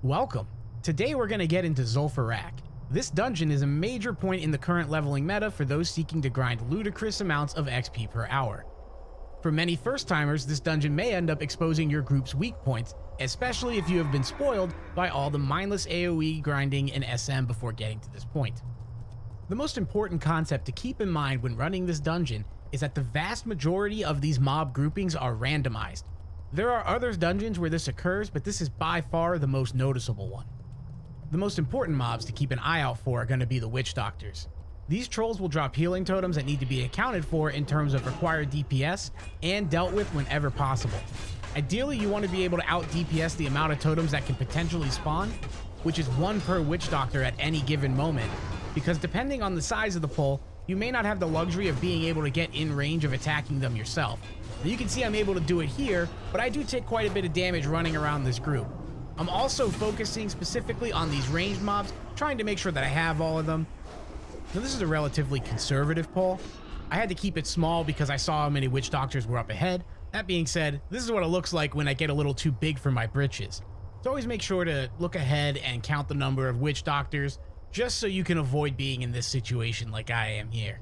Welcome! Today we're going to get into Zul'Farrak. This dungeon is a major point in the current leveling meta for those seeking to grind ludicrous amounts of XP per hour. For many first-timers, this dungeon may end up exposing your group's weak points, especially if you have been spoiled by all the mindless AoE grinding and SM before getting to this point. The most important concept to keep in mind when running this dungeon is that the vast majority of these mob groupings are randomized. There are other dungeons where this occurs, but this is by far the most noticeable one. The most important mobs to keep an eye out for are going to be the Witch Doctors. These trolls will drop healing totems that need to be accounted for in terms of required DPS and dealt with whenever possible. Ideally, you want to be able to out DPS the amount of totems that can potentially spawn, which is one per Witch Doctor at any given moment, because depending on the size of the pull, you may not have the luxury of being able to get in range of attacking them yourself. Now you can see I'm able to do it here, but I do take quite a bit of damage running around this group. I'm also focusing specifically on these ranged mobs, trying to make sure that I have all of them. Now this is a relatively conservative pull. I had to keep it small because I saw how many Witch Doctors were up ahead. That being said, this is what it looks like when I get a little too big for my britches. So always make sure to look ahead and count the number of Witch Doctors, just so you can avoid being in this situation like I am here.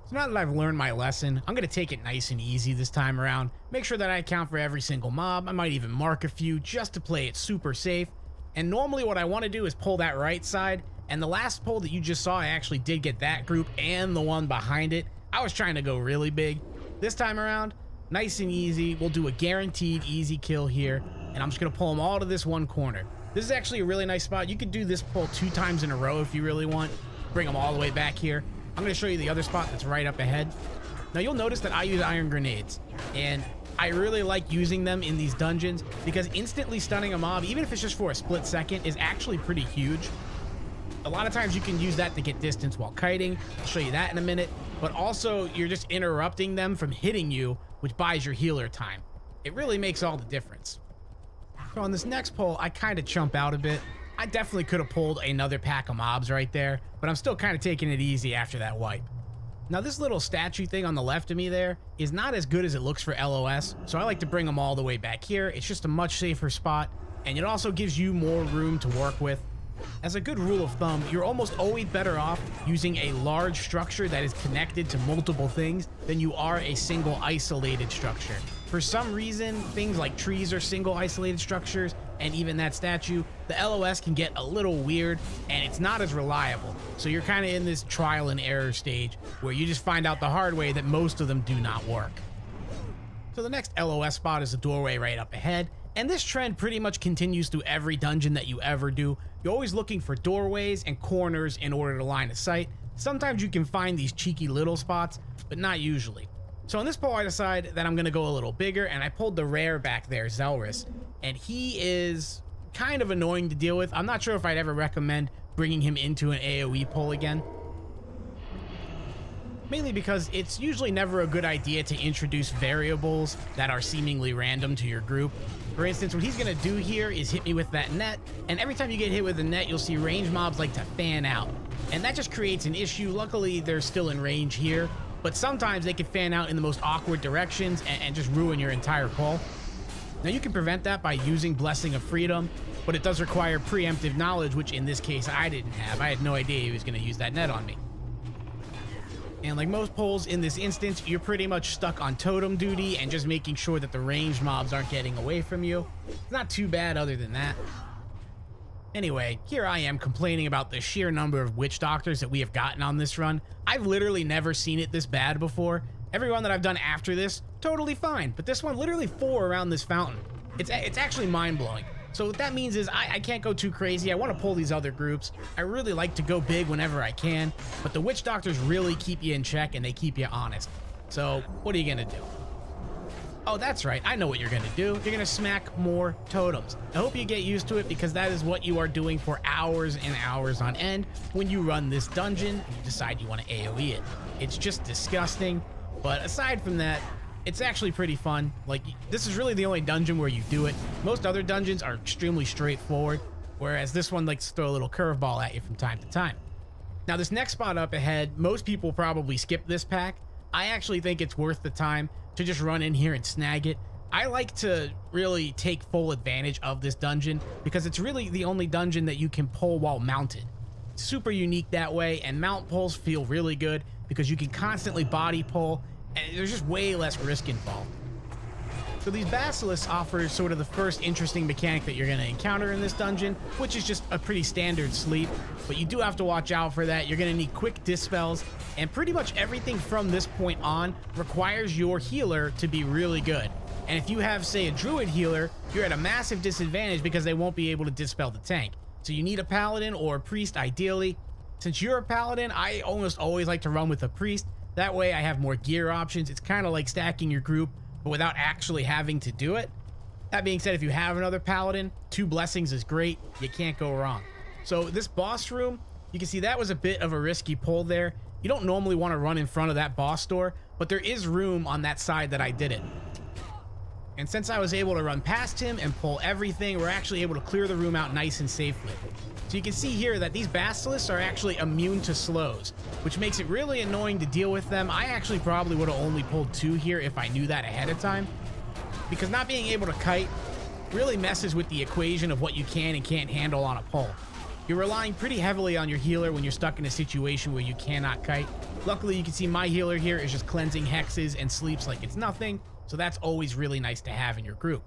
So now that I've learned my lesson, I'm going to take it nice and easy this time around, make sure that I account for every single mob. I might even mark a few just to play it super safe. And normally what I want to do is pull that right side, and the last pull that you just saw, I actually did get that group and the one behind it. I was trying to go really big. This time around, nice and easy. We'll do a guaranteed easy kill here, and I'm just going to pull them all to this one corner. This is actually a really nice spot. You could do this pull 2 times in a row if you really want. Bring them all the way back here. I'm going to show you the other spot that's right up ahead. Now you'll notice that I use iron grenades, and I really like using them in these dungeons because instantly stunning a mob, even if it's just for a split second, is actually pretty huge. A lot of times you can use that to get distance while kiting. I'll show you that in a minute. But also you're just interrupting them from hitting you, which buys your healer time. It really makes all the difference. So on this next pull, I kind of chump out a bit. I definitely could have pulled another pack of mobs right there, but I'm still kind of taking it easy after that wipe. Now this little statue thing on the left of me there is not as good as it looks for LOS, so I like to bring them all the way back here. It's just a much safer spot, and it also gives you more room to work with. As a good rule of thumb, you're almost always better off using a large structure that is connected to multiple things than you are a single isolated structure. For some reason, things like trees are single isolated structures, and even that statue, the LOS can get a little weird, and it's not as reliable. So you're kind of in this trial and error stage where you just find out the hard way that most of them do not work. So the next LOS spot is the doorway right up ahead, and this trend pretty much continues through every dungeon that you ever do. You're always looking for doorways and corners in order to line of sight. Sometimes you can find these cheeky little spots, but not usually. So in this pull, I decide that I'm going to go a little bigger, and I pulled the rare back there, Zelrus, and he is kind of annoying to deal with. I'm not sure if I'd ever recommend bringing him into an AoE pull again. Mainly because it's usually never a good idea to introduce variables that are seemingly random to your group. For instance, what he's going to do here is hit me with that net, and every time you get hit with a net, you'll see range mobs like to fan out. And that just creates an issue. Luckily, they're still in range here, but sometimes they can fan out in the most awkward directions and just ruin your entire pull. Now you can prevent that by using Blessing of Freedom, but it does require preemptive knowledge, which in this case I didn't have. I had no idea he was going to use that net on me. And like most pulls in this instance, you're pretty much stuck on totem duty and just making sure that the ranged mobs aren't getting away from you. It's not too bad other than that. Anyway, here I am complaining about the sheer number of Witch Doctors that we have gotten on this run. I've literally never seen it this bad before. Every one that I've done after this, totally fine. But this one, literally 4 around this fountain. It's actually mind-blowing. So what that means is I can't go too crazy. I want to pull these other groups. I really like to go big whenever I can. But the Witch Doctors really keep you in check, and they keep you honest. So what are you going to do? Oh, that's right. I know what you're going to do. You're going to smack more totems. I hope you get used to it because that is what you are doing for hours and hours on end when you run this dungeon and you decide you want to AoE it. It's just disgusting. But aside from that, it's actually pretty fun. Like, this is really the only dungeon where you do it. Most other dungeons are extremely straightforward, whereas this one likes to throw a little curveball at you from time to time. Now, this next spot up ahead, most people probably skip this pack. I actually think it's worth the time to just run in here and snag it. I like to really take full advantage of this dungeon because it's really the only dungeon that you can pull while mounted. It's super unique that way, and mount pulls feel really good because you can constantly body pull and there's just way less risk involved. So these basilisks offer sort of the first interesting mechanic that you're going to encounter in this dungeon, which is just a pretty standard sleep, but you do have to watch out for that. You're going to need quick dispels, and pretty much everything from this point on requires your healer to be really good. And if you have, say, a druid healer, you're at a massive disadvantage because they won't be able to dispel the tank. So you need a paladin or a priest ideally. Since you're a paladin, I almost always like to run with a priest. That way I have more gear options. It's kind of like stacking your group, but without actually having to do it. That being said, if you have another paladin, 2 blessings is great. You can't go wrong. So this boss room, you can see that was a bit of a risky pull there. You don't normally want to run in front of that boss door, but there is room on that side that I did it. And since I was able to run past him and pull everything, we're actually able to clear the room out nice and safely. So you can see here that these basilisks are actually immune to slows, which makes it really annoying to deal with them. I actually probably would have only pulled 2 here if I knew that ahead of time, because not being able to kite really messes with the equation of what you can and can't handle on a pull. You're relying pretty heavily on your healer when you're stuck in a situation where you cannot kite. Luckily, you can see my healer here is just cleansing hexes and sleeps like it's nothing. So that's always really nice to have in your group.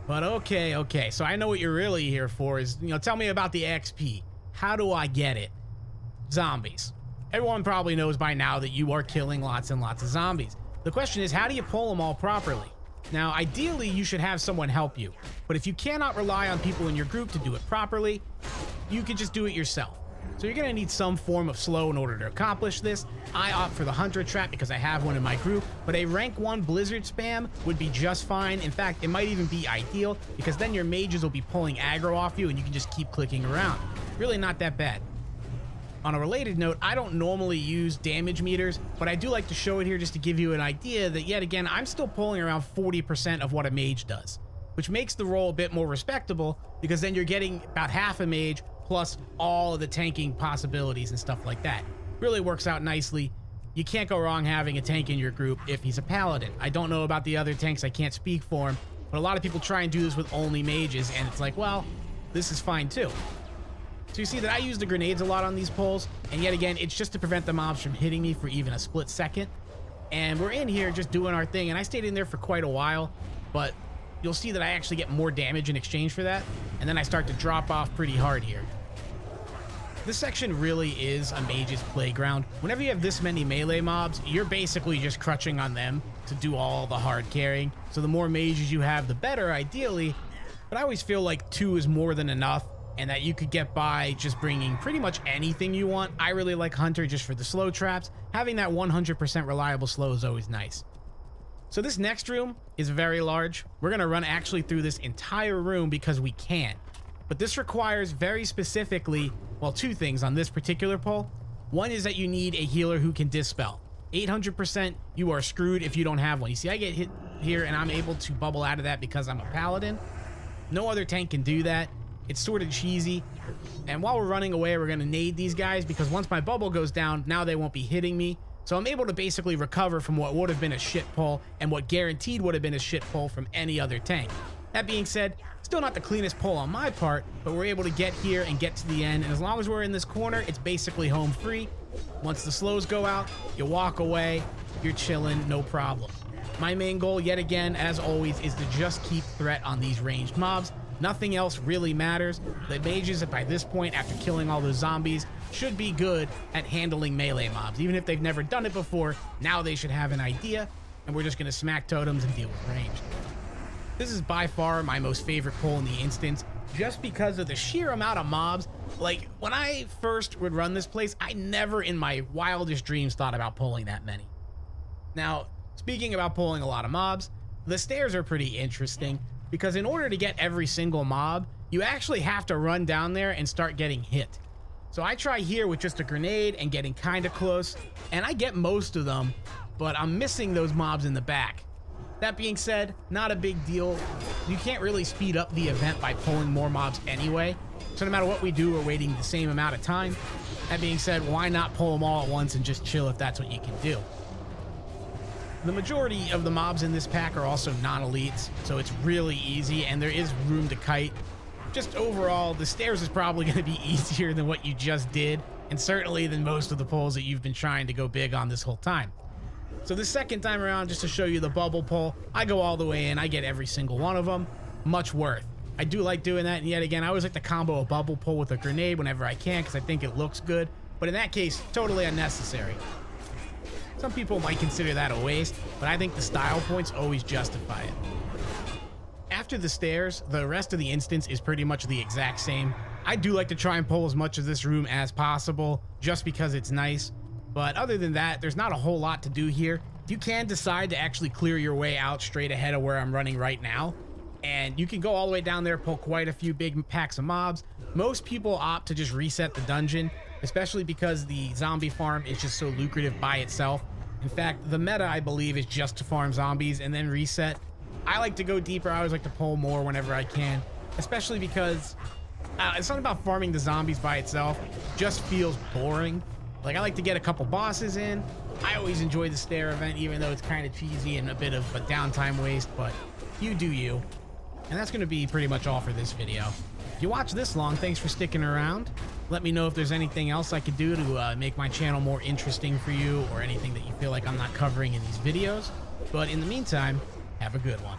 But okay, so I know what you're really here for is, tell me about the XP. How do I get it? Zombies. Everyone probably knows by now that you are killing lots and lots of zombies. The question is, how do you pull them all properly? Now, ideally, you should have someone help you. But if you cannot rely on people in your group to do it properly, you can just do it yourself. So you're going to need some form of slow in order to accomplish this. I opt for the Hunter Trap because I have one in my group, but a rank 1 Blizzard spam would be just fine. In fact, it might even be ideal because then your mages will be pulling aggro off you and you can just keep clicking around. Really not that bad. On a related note, I don't normally use damage meters, but I do like to show it here just to give you an idea that yet again, I'm still pulling around 40% of what a mage does, which makes the roll a bit more respectable because then you're getting about half a mage plus all of the tanking possibilities and stuff like that. Really works out nicely. You can't go wrong having a tank in your group if he's a paladin. I don't know about the other tanks, I can't speak for him, but a lot of people try and do this with only mages, and it's like, well, this is fine too. So you see that I use the grenades a lot on these pulls, and yet again, it's just to prevent the mobs from hitting me for even a split second. And we're in here just doing our thing, and I stayed in there for quite a while, but you'll see that I actually get more damage in exchange for that, and then I start to drop off pretty hard here. This section really is a mage's playground. Whenever you have this many melee mobs, you're basically just crutching on them to do all the hard carrying. So the more mages you have, the better, ideally. But I always feel like 2 is more than enough, and that you could get by just bringing pretty much anything you want. I really like Hunter just for the slow traps. Having that 100% reliable slow is always nice. So this next room is very large. We're going to run actually through this entire room because we can. But this requires very specifically, well, 2 things on this particular pull. One is that you need a healer who can dispel. 800%, you are screwed if you don't have one. You see, I get hit here and I'm able to bubble out of that because I'm a paladin. No other tank can do that. It's sort of cheesy. And while we're running away, we're going to nade these guys because once my bubble goes down, now they won't be hitting me. So I'm able to basically recover from what would have been a shit pull and what guaranteed would have been a shit pull from any other tank. That being said, still not the cleanest pull on my part, but we're able to get here and get to the end. And as long as we're in this corner, it's basically home free. Once the slows go out, you walk away, you're chilling, no problem. My main goal, yet again, as always, is to just keep threat on these ranged mobs. Nothing else really matters. The mages, by this point, after killing all those zombies, should be good at handling melee mobs. Even if they've never done it before, now they should have an idea, and we're just going to smack totems and deal with ranged. This is by far my most favorite pull in the instance, just because of the sheer amount of mobs. Like, when I first would run this place, I never in my wildest dreams thought about pulling that many. Now, speaking about pulling a lot of mobs, the stairs are pretty interesting, because in order to get every single mob, you actually have to run down there and start getting hit. So I try here with just a grenade and getting kind of close, and I get most of them, but I'm missing those mobs in the back. That being said, not a big deal. You can't really speed up the event by pulling more mobs anyway. So no matter what we do, we're waiting the same amount of time. That being said, why not pull them all at once and just chill if that's what you can do? The majority of the mobs in this pack are also non-elites, so it's really easy, and there is room to kite. Just overall, the stairs is probably going to be easier than what you just did, and certainly than most of the pulls that you've been trying to go big on this whole time. So the second time around, just to show you the bubble pull, I go all the way in. I get every single one of them. Much worth. I do like doing that, and yet again, I always like to combo a bubble pull with a grenade whenever I can, because I think it looks good. But in that case, totally unnecessary. Some people might consider that a waste, but I think the style points always justify it. After the stairs, the rest of the instance is pretty much the exact same. I do like to try and pull as much of this room as possible, just because it's nice. But other than that, there's not a whole lot to do here. You can decide to actually clear your way out straight ahead of where I'm running right now. And you can go all the way down there, pull quite a few big packs of mobs. Most people opt to just reset the dungeon, especially because the zombie farm is just so lucrative by itself. In fact, the meta, I believe, is just to farm zombies and then reset. I like to go deeper. I always like to pull more whenever I can, especially because it's something about farming the zombies by itself just feels boring. Like, I like to get a couple bosses in. I always enjoy the stair event, even though it's kind of cheesy and a bit of a downtime waste, but you do you. And that's going to be pretty much all for this video. If you watch this long, thanks for sticking around. Let me know if there's anything else I could do to make my channel more interesting for you, or anything that you feel like I'm not covering in these videos. But in the meantime, have a good one.